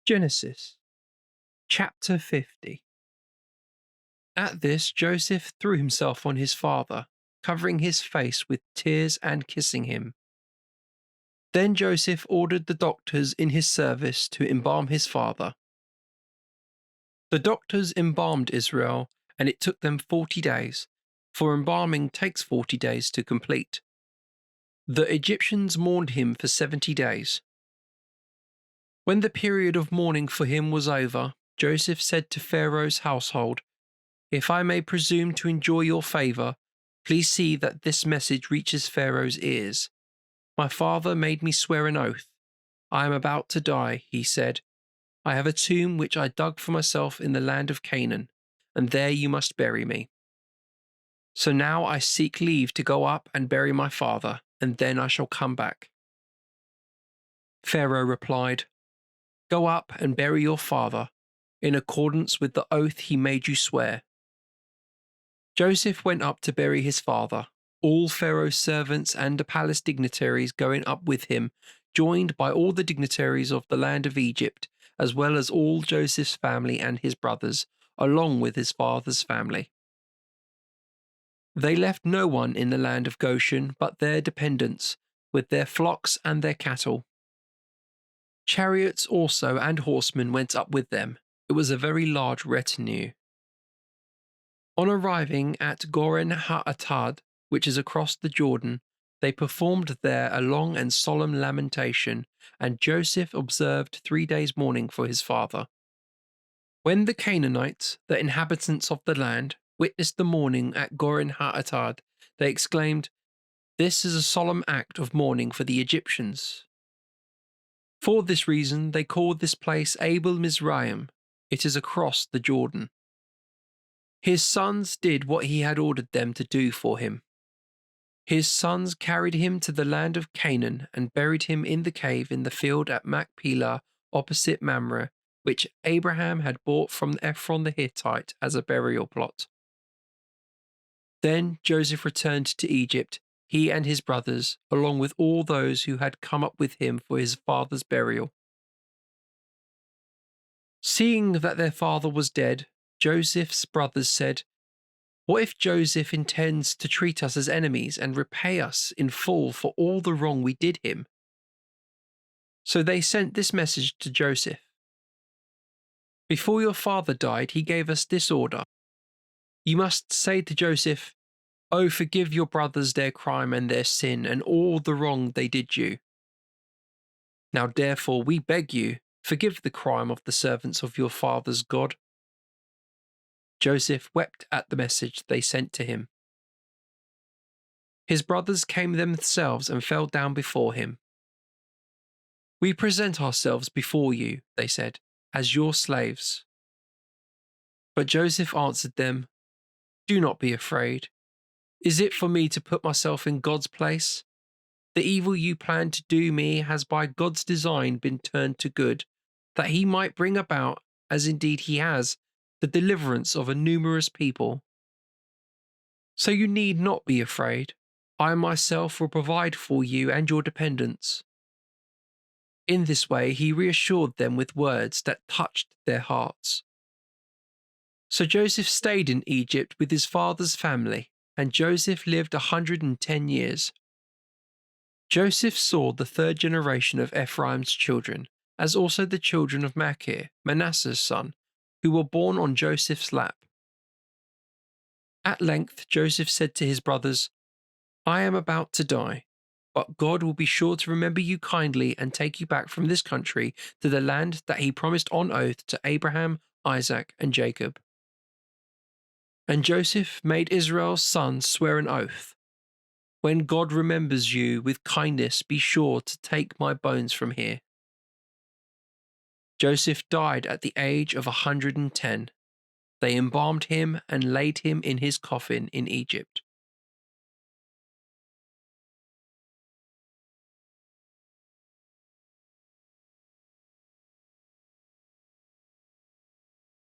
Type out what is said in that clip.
Genesis chapter 50. At this Joseph threw himself on his father, covering his face with tears and kissing him. Then Joseph ordered the doctors in his service to embalm his father. The doctors embalmed Israel, and it took them 40 days, for embalming takes 40 days to complete. The Egyptians mourned him for 70 days. When the period of mourning for him was over, Joseph said to Pharaoh's household, "If I may presume to enjoy your favor, please see that this message reaches Pharaoh's ears. My father made me swear an oath. I am about to die," he said. "I have a tomb which I dug for myself in the land of Canaan, and there you must bury me. So now I seek leave to go up and bury my father, and then I shall come back." Pharaoh replied, "Go up and bury your father, in accordance with the oath he made you swear." Joseph went up to bury his father, all Pharaoh's servants and the palace dignitaries going up with him, joined by all the dignitaries of the land of Egypt, as well as all Joseph's family and his brothers, along with his father's family. They left no one in the land of Goshen but their dependents, with their flocks and their cattle. Chariots also and horsemen went up with them. It was a very large retinue. On arriving at Goren ha-Atad, which is across the Jordan, they performed there a long and solemn lamentation, and Joseph observed 3 days' mourning for his father. When the Canaanites, the inhabitants of the land, witnessed the mourning at Goren ha-Atad, they exclaimed, "This is a solemn act of mourning for the Egyptians." For this reason they called this place Abel Mizraim. It is across the Jordan. His sons did what he had ordered them to do for him. His sons carried him to the land of Canaan and buried him in the cave in the field at Machpelah opposite Mamre, which Abraham had bought from Ephron the Hittite as a burial plot. Then Joseph returned to Egypt, he and his brothers, along with all those who had come up with him for his father's burial. Seeing that their father was dead, Joseph's brothers said, "What if Joseph intends to treat us as enemies and repay us in full for all the wrong we did him?" So they sent this message to Joseph. "Before your father died, he gave us this order. You must say to Joseph, 'Oh, forgive your brothers their crime and their sin and all the wrong they did you. Now therefore we beg you, forgive the crime of the servants of your father's God.'" Joseph wept at the message they sent to him. His brothers came themselves and fell down before him. "We present ourselves before you," they said, "as your slaves." But Joseph answered them, "Do not be afraid. Is it for me to put myself in God's place? The evil you planned to do me has by God's design been turned to good, that he might bring about, as indeed he has, the deliverance of a numerous people. So you need not be afraid. I myself will provide for you and your dependents." In this way he reassured them with words that touched their hearts. So Joseph stayed in Egypt with his father's family, and Joseph lived 110 years. Joseph saw the third generation of Ephraim's children, as also the children of Machir, Manasseh's son, who were born on Joseph's lap. At length Joseph said to his brothers, "I am about to die, but God will be sure to remember you kindly and take you back from this country to the land that he promised on oath to Abraham, Isaac, and Jacob." And Joseph made Israel's sons swear an oath, "When God remembers you with kindness, be sure to take my bones from here." Joseph died at the age of 110. They embalmed him and laid him in his coffin in Egypt.